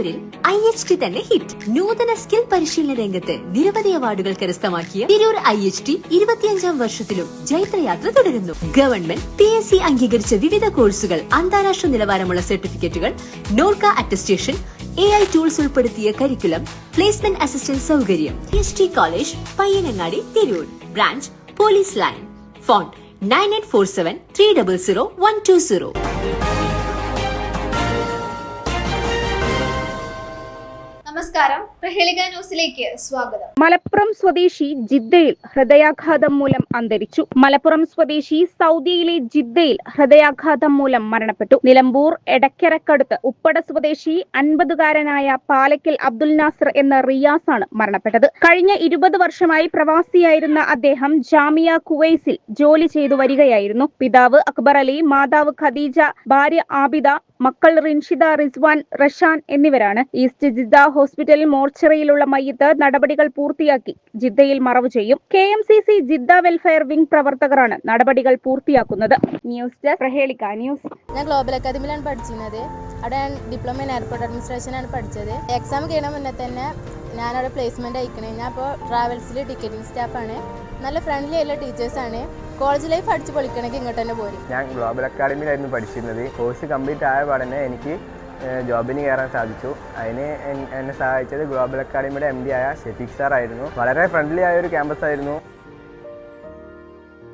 തിരൂരിൽ IHT തന്നെ hit. നൂതന സ്കിൽ പരിശീലന രംഗത്ത് നിരവധി അവാർഡുകൾ കരസ്ഥമാക്കിയ തിരൂർ IHT 25ാം വർഷത്തിലും ജൈത്രയാത്ര തുടരുന്നു. ഗവൺമെന്റ് PSC അംഗീകരിച്ച വിവിധ കോഴ്സുകൾ, അന്താരാഷ്ട്ര നിലവാരമുള്ള സർട്ടിഫിക്കറ്റുകൾ, നോർക്ക അറ്റസ്റ്റേഷൻ, AI ടൂൾസ് ഉൾപ്പെടുത്തിയ കരിക്കുലം, പ്ലേസ്മെന്റ് അസിസ്റ്റന്റ് സൗകര്യം. IHT college, Payyanangadi, Tirur. Branch police line. Phone 9847 300 120. നമസ്കാരം, പ്രഹേളിക ന്യൂസിലേക്ക് സ്വാഗതം. മലപ്പുറം സ്വദേശി ജിദ്ദയിൽ ഹൃദയാഘാതം മൂലം അന്തരിച്ചു. മലപ്പുറം സ്വദേശി സൗദിയിലെ ജിദ്ദയിൽ ഹൃദയാഘാതം മൂലം മരണപ്പെട്ടു. നിലമ്പൂർ എടക്കരക്കടുത്ത് ഉപ്പട സ്വദേശി 50-കാരനായ പാലക്കൽ അബ്ദുൽ നാസർ എന്ന റിയാസാണ് മരണപ്പെട്ടത്. കഴിഞ്ഞ 20 വർഷമായി പ്രവാസിയായിരുന്ന അദ്ദേഹം ജാമിയ കുവൈസിൽ ജോലി ചെയ്തു വരികയായിരുന്നു. പിതാവ് അക്ബർ അലി, മാതാവ് ഖദീജ, ഭാര്യ ആബിദ, മക്കൾ റിൻഷിദ, റിസ്വാൻ, റഷാൻ എന്നിവരാണ്. ഈസ്റ്റ് ജിദ്ദ ഹോസ്പിറ്റൽ മോർച്ചറിയിലുള്ള മയ്യത്ത് നടപടികൾ പൂർത്തിയാക്കി ജിദ്ദയിൽ മറവ് ചെയ്യും. KMCC ജിദ്ദ വെൽഫെയർ വിംഗ് പ്രവർത്തകരാണ് നടപടികൾ പൂർത്തിയാക്കുന്നത്. News desk, Prahelika news. ഞാൻ ഗ്ലോബൽ അക്കാദമിയിലാണ് പഠിച്ചിരുന്നത്. അവിടെ ഞാൻ ഡിപ്ലോമ ഇൻ എയർപോർട്ട് അഡ്മിനിസ്ട്രേഷനാണ് പഠിച്ചത്. എക്സാം കഴിയണ മുന്നേ തന്നെ ഞാനവിടെ പ്ലേസ്മെന്റ് അയക്കണേ. ഞാൻ ഇപ്പോൾ ട്രാവൽസിൽ ടിക്കറ്റിംഗ് സ്റ്റാഫാണ്. നല്ല ഫ്രണ്ട്ലി ആയിട്ടുള്ള ടീച്ചേഴ്സാണ്. കോളേജ് ലൈഫ് അടിച്ച് പൊളിക്കണമെങ്കിൽ ഇങ്ങോട്ട് തന്നെ പോരും. ഞാൻ ഗ്ലോബൽ അക്കാദമിയിലായിരുന്നു പഠിച്ചിരുന്നത്. കോഴ്സ് കംപ്ലീറ്റ് ആയ പാടനെ എനിക്ക് ജോബിന് കയറാൻ സാധിച്ചു. അതിന് എന്നെ സഹായിച്ചത് ഗ്ലോബൽ അക്കാദമിയുടെ MD ആയ ഷെഫീഖ് സാർ ആയിരുന്നു. വളരെ ഫ്രണ്ട്ലി ആയ ഒരു ക്യാമ്പസ് ആയിരുന്നു.